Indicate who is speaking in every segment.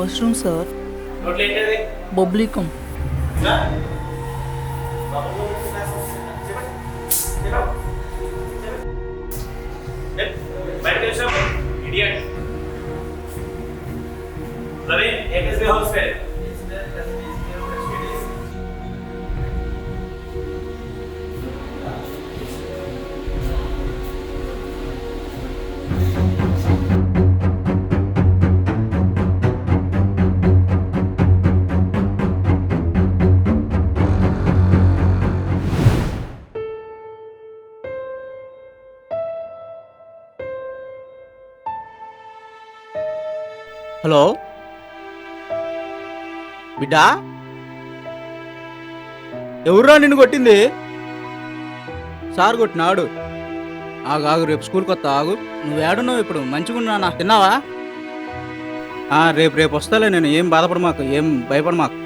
Speaker 1: Washroom sir.
Speaker 2: నోట్లో ఏంటది?
Speaker 1: బొబ్లికం.
Speaker 2: ఆ? బయటకు వచ్చాము. Idiot. రవి, AKSB house पे.
Speaker 3: హలో బిడ్డా, ఎవర్రా నిన్ను కొట్టింది? సార్ కొట్టినాడు. ఆగు రేపు స్కూల్కి వస్తా. ఆగు, నువ్వు ఏడున్నావు ఇప్పుడు? మంచిగా ఉన్నా. తిన్నావా? రేపు వస్తాలే నేను. ఏం బాధపడ మాకు, ఏం భయపడ మాకు.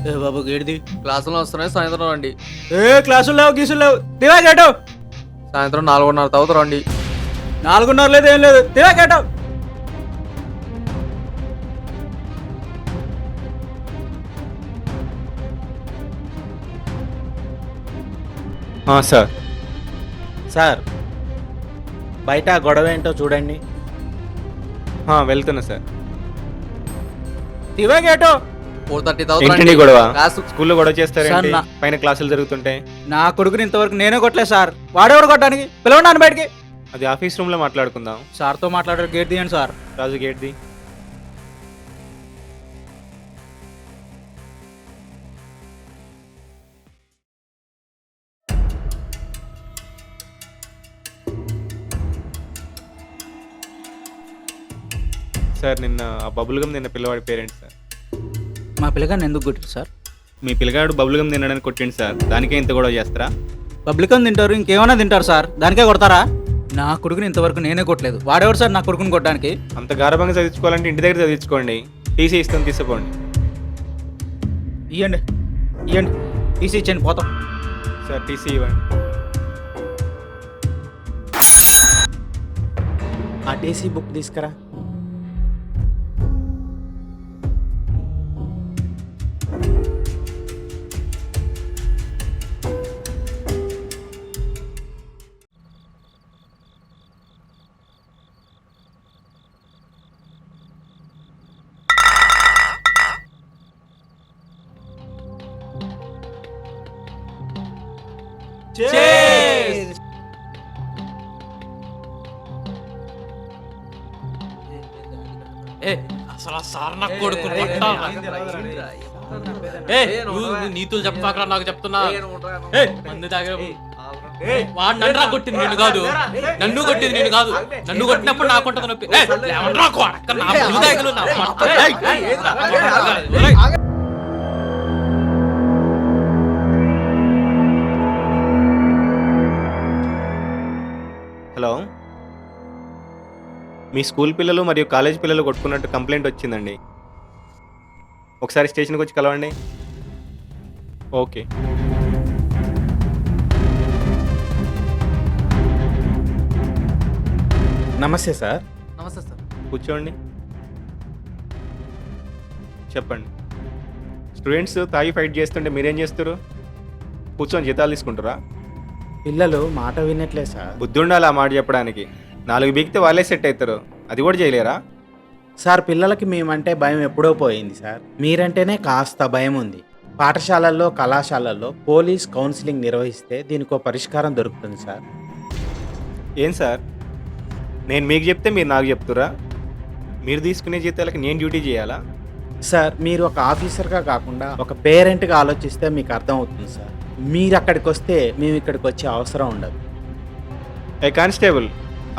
Speaker 3: ఏ బాబు గేడిది?
Speaker 4: క్లాసులు వస్తున్నాయి, సాయంత్రం రండి.
Speaker 3: క్లాసులు లేవు, గీసులు లేవు. తివా గేటు.
Speaker 4: సాయంత్రం 4:30 తర్వాత రండి.
Speaker 3: 4:30 లేదు, ఏం లేదు. తివా గేటు.
Speaker 5: సార్ సార్ బయట గొడవ ఏంటో చూడండి. వెళ్తున్నా సార్.
Speaker 3: తివా గేటు.
Speaker 4: 4:30 తర్వాత
Speaker 5: ఏంటండి
Speaker 4: రండి.
Speaker 5: గొడవ?
Speaker 4: క్లాసు
Speaker 5: స్కూల్లో గొడవ చేస్తారేంటి?
Speaker 3: సార్,
Speaker 5: పైన క్లాసులు జరుగుతుంటే.
Speaker 3: నా కొడుకుని ఇంతవరకు నేనే కొట్టలేదు సార్. వాడెవడు కొట్టడానికి? పిలవండి బయటికి.
Speaker 5: అది ఆఫీస్ రూమ్ లో మాట్లాడుకుందాం.
Speaker 3: సార్తో మాట్లాడారు. గేట్ తీయండి sir.
Speaker 5: Raju gate the. Sir నిన్న ఆ బబుల్గమ్ తిన్న పిల్లవాడి పేరెంట్ సార్.
Speaker 3: మా పిల్లగాన్ని ఎందుకు కొట్టారు సార్?
Speaker 5: మీ పిల్లగాడు బబుల్గమ్ తినడానికి కొట్టిండు సార్. దానికే ఇంత గొడవ చేస్తారా?
Speaker 3: పబ్లికం తింటారు, ఇంకేమైనా తింటారు సార్. దానికే కొడతారా? నా కొడుకుని ఇంతవరకు నేనే కొట్టలేదు. వాడేవాడు సార్ నా కొడుకుని కొట్టడానికి?
Speaker 5: అంత గారభంగా చదివించుకోవాలంటే ఇంటి దగ్గర చదివించుకోండి. టీసీ ఇస్తాను, తీసుకోండి.
Speaker 3: ఇవ్వండి తీసి ఇచ్చేయండి, పోతాం.
Speaker 5: సార్ టీసీ ఇవ్వండి.
Speaker 6: ఆ టీసీ బుక్ తీసుకురా.
Speaker 7: అసలు సార్ నాకు కొడుకు నీతులు చెప్పాక నాకు చెప్తున్నా. మందు తాగే వాడు నన్ను కొట్టింది నేను కాదు, నన్ను కొట్టింది నేను కాదు. నన్ను కొట్టినప్పుడు నాకు ఉంటుంది నొప్పి.
Speaker 5: హలో, మీ స్కూల్ పిల్లలు మరియు కాలేజ్ పిల్లలు కొట్టుకున్నట్టు కంప్లైంట్ వచ్చిందండి. ఒకసారి స్టేషన్కి వచ్చి కలవండి. ఓకే.
Speaker 6: నమస్తే సార్.
Speaker 4: నమస్తే సార్.
Speaker 5: కూర్చోండి. చెప్పండి. స్టూడెంట్స్ తాగి ఫైట్ చేస్తుంటే మీరేం చేస్తారు? కూర్చొని జీతాలు తీసుకుంటారా?
Speaker 6: పిల్లలు మాట వినట్లే సార్.
Speaker 5: బుద్ధి ఉండాలి ఆ మాట చెప్పడానికి. 4 బీకితే వాళ్ళే సెట్ అవుతారు. అది కూడా చేయలేరా?
Speaker 6: సార్, పిల్లలకి మేమంటే భయం ఎప్పుడో పోయింది సార్. మీరంటేనే కాస్త భయం ఉంది. పాఠశాలల్లో, కళాశాలల్లో పోలీస్ కౌన్సిలింగ్ నిర్వహిస్తే దీనికో పరిష్కారం దొరుకుతుంది సార్.
Speaker 5: ఏం సార్, నేను మీకు చెప్తే మీరు నాకు చెప్తురా? మీరు తీసుకునే జీతాలకి నేను డ్యూటీ చేయాలా?
Speaker 6: సార్, మీరు ఒక ఆఫీసర్గా కాకుండా ఒక పేరెంట్గా ఆలోచిస్తే మీకు అర్థం అవుతుంది సార్. మీరు అక్కడికి వస్తే మేము ఇక్కడికి వచ్చే అవసరం ఉండదు.
Speaker 5: ఏ కానిస్టేబుల్,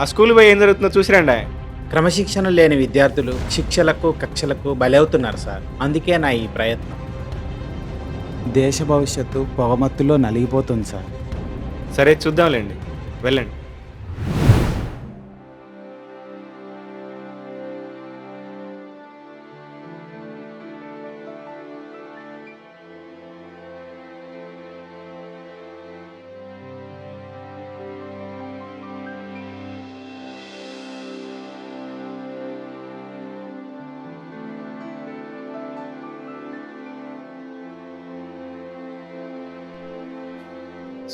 Speaker 5: ఆ స్కూల్ పోయి ఏం జరుగుతుందో చూసిరండి.
Speaker 6: క్రమశిక్షణ లేని విద్యార్థులు శిక్షలకు కక్షలకు బలవుతున్నారు సార్. అందుకే నా ఈ ప్రయత్నం. దేశ భవిష్యత్తు పొగమత్తులో నలిగిపోతుంది సార్.
Speaker 5: సరే చూద్దాంలేండి, వెళ్ళండి.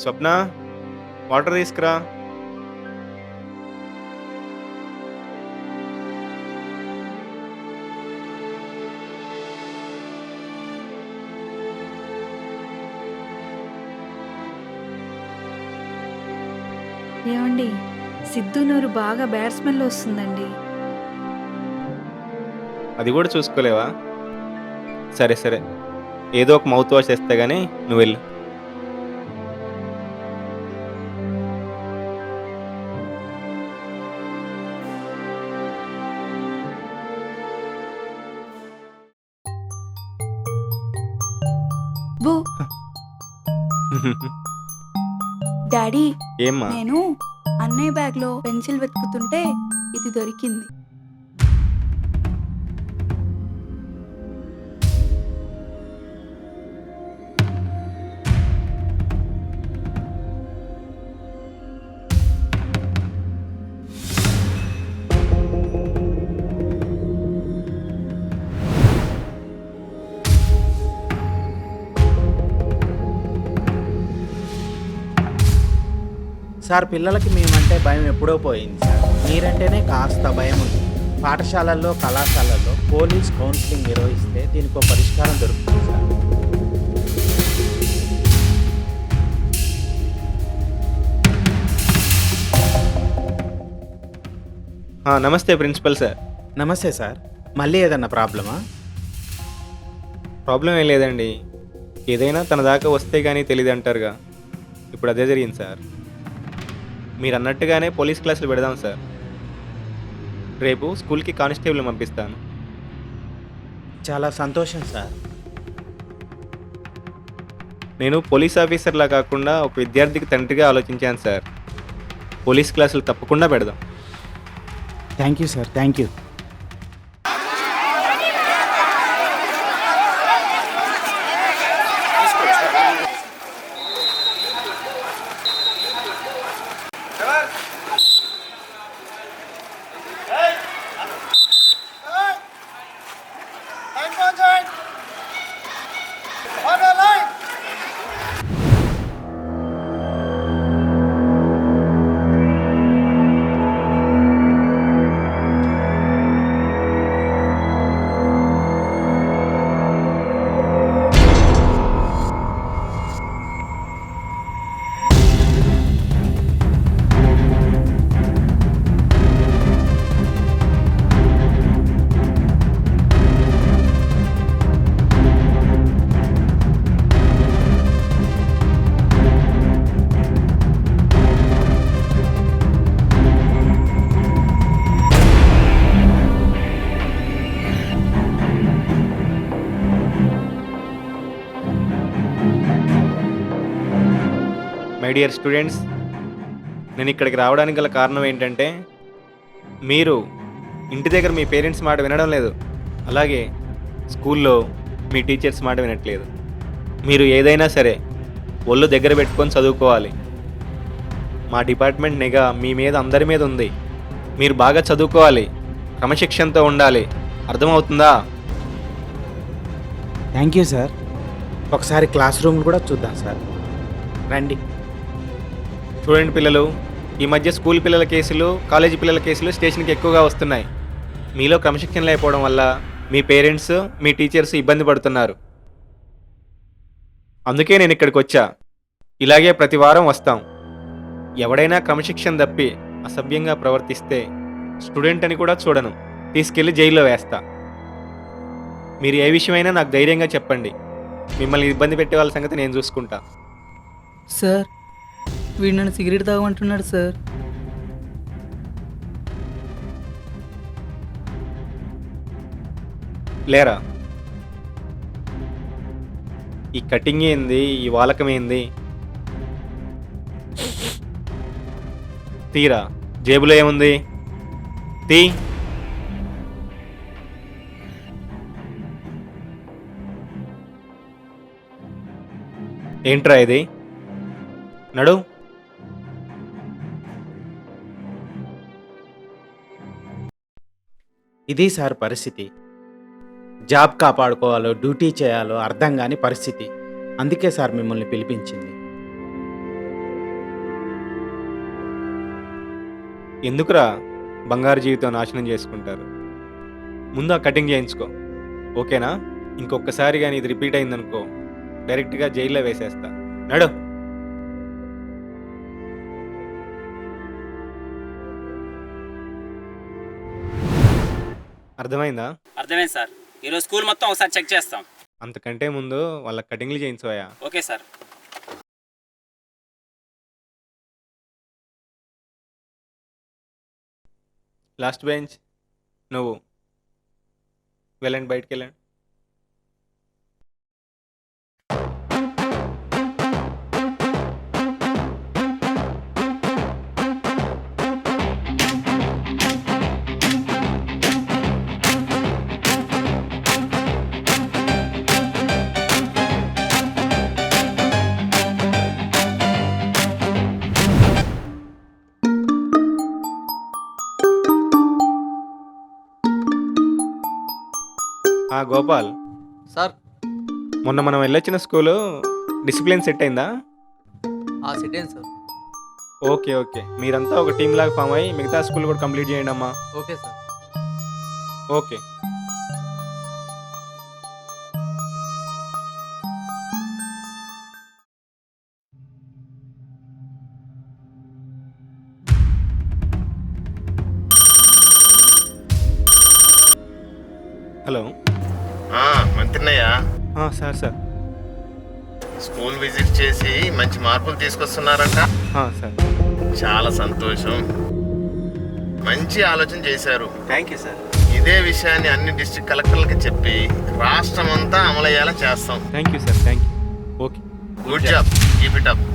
Speaker 5: స్వప్న వాటర్ తీసుకురా.
Speaker 1: ఏమండి, సిద్ధు నూరు బాగా బ్యాడ్ స్మెల్ వస్తుందండి.
Speaker 5: అది కూడా చూసుకోలేవా? సరే సరే, ఏదో ఒక మౌత్ వాష్ చేస్తే కానీ నువ్వు వెళ్ళు.
Speaker 1: బూ డాడీ,
Speaker 5: ఏమ్మా?
Speaker 1: నేను అన్నయ్య బ్యాగ్ లో పెన్సిల్ వెతుకుతుంటే ఇది దొరికింది.
Speaker 6: సార్ పిల్లలకి మేమంటే భయం ఎప్పుడో పోయింది సార్. మీరంటేనే కాస్త భయం ఉంది. పాఠశాలల్లో కళాశాలల్లో పోలీస్ కౌన్సిలింగ్ నిర్వహిస్తే దీనికి ఒక పరిష్కారం దొరుకుతుంది సార్.
Speaker 5: నమస్తే ప్రిన్సిపల్ సార్.
Speaker 6: నమస్తే సార్. మళ్ళీ ఏదన్నా ప్రాబ్లమా?
Speaker 5: ప్రాబ్లం ఏం లేదండి, ఏదైనా తన దాకా వస్తే కానీ తెలియదు అంటారుగా, ఇప్పుడు అదే జరిగింది సార్. మీరు అన్నట్టుగానే పోలీస్ క్లాసులు పెడదాం సార్. రేపు స్కూల్కి కానిస్టేబుల్ పంపిస్తాను.
Speaker 6: చాలా సంతోషం సార్.
Speaker 5: నేను పోలీస్ ఆఫీసర్లా కాకుండా ఒక విద్యార్థికి తండ్రిగా ఆలోచించాను సార్. పోలీస్ క్లాసులు తప్పకుండా పెడదాం.
Speaker 6: Thank you sir, thank you.
Speaker 5: My dear students, నేను ఇక్కడికి రావడానికి గల కారణం ఏంటంటే, మీరు ఇంటి దగ్గర మీ పేరెంట్స్ మాట వినడం లేదు, అలాగే స్కూల్లో మీ టీచర్స్ మాట వినట్లేదు. మీరు ఏదైనా సరే ఒళ్ళు దగ్గర పెట్టుకొని చదువుకోవాలి. మా డిపార్ట్మెంట్ నిఘా మీ మీద అందరి మీద ఉంది. మీరు బాగా చదువుకోవాలి, క్రమశిక్షణతో ఉండాలి. అర్థమవుతుందా?
Speaker 6: Thank you sir. ఒకసారి క్లాస్ రూమ్ కూడా చూద్దాం సార్. రండి.
Speaker 5: చూడండి పిల్లలు, ఈ మధ్య స్కూల్ పిల్లల కేసులు, కాలేజీ పిల్లల కేసులు స్టేషన్కి ఎక్కువగా వస్తున్నాయి. మీలో క్రమశిక్షణ లేకపోవడం వల్ల మీ పేరెంట్స్, మీ టీచర్స్ ఇబ్బంది పడుతున్నారు. అందుకే నేను ఇక్కడికి వచ్చా. ఇలాగే ప్రతి వారం వస్తాం. ఎవడైనా క్రమశిక్షణ తప్పి అసభ్యంగా ప్రవర్తిస్తే స్టూడెంట్ అని కూడా చూడను, తీసుకెళ్లి జైల్లో వేస్తా. మీరు ఏ విషయమైనా నాకు ధైర్యంగా చెప్పండి. మిమ్మల్ని ఇబ్బంది పెట్టే వాళ్ళ సంగతి నేను చూసుకుంటా.
Speaker 3: సార్, వీడు నన్ను సిగరెట్ తాగమంటున్నాడు సార్.
Speaker 5: లేరా? ఈ కటింగ్ ఏంది, ఈ వాలకం ఏంది? తీరా, జేబులో ఏముంది? తీ. ఏంట్రా ఇది? నడు.
Speaker 6: ఇది సార్ పరిస్థితి. జాబ్ కాపాడుకోవాలో డ్యూటీ చేయాలో అర్థం కాని పరిస్థితి. అందుకే సార్ మిమ్మల్ని పిలిపించింది.
Speaker 5: ఎందుకురా బంగారు జీవితం నాశనం చేసుకుంటారు? ముందు ఆ కటింగ్ చేయించుకో, ఓకేనా? ఇంకొకసారి కానీ ఇది రిపీట్ అయిందనుకో డైరెక్ట్గా జైల్లో వేసేస్తా. నడు. అర్థమైందా?
Speaker 8: అర్థమైంది సార్. ఈరోజు స్కూల్ మొత్తం ఒకసారి చెక్ చేస్తాం.
Speaker 5: అంతకంటే ముందు వాళ్ళ కటింగ్లు చేయించోయా.
Speaker 8: Okay sir.
Speaker 5: లాస్ట్ బెంచ్ నువ్వు వెళ్ళండి, బయటికి వెళ్ళండి. గోపాల్,
Speaker 4: సార్
Speaker 5: మొన్న మనం వెళ్ళొచ్చిన స్కూలు డిసిప్లిన్ సెట్ అయిందా?
Speaker 4: ఆ సెట్ అయింది సార్.
Speaker 5: ఓకే ఓకే, మీరంతా ఒక టీమ్ లాగా ఫామ్ అయ్యి మిగతా స్కూల్ కూడా కంప్లీట్ చేయండి అమ్మా.
Speaker 4: Okay sir.
Speaker 5: ఓకే. హలో.
Speaker 9: మంత్రినయ్య,
Speaker 5: సార్ సార్.
Speaker 9: స్కూల్ విజిట్ చేసి మంచి మార్పులు తీసుకొస్తున్నారంట.
Speaker 5: సార్.
Speaker 9: చాలా సంతోషం, మంచి ఆలోచన చేశారు.
Speaker 5: Thank you sir.
Speaker 9: ఇదే విషయాన్ని అన్ని డిస్ట్రిక్ట్ కలెక్టర్లకి చెప్పి రాష్ట్రం అంతా అమలయ్యేలా చేస్తాం.
Speaker 5: Thank you sir, thank you. Okay,
Speaker 9: good job, keep it up.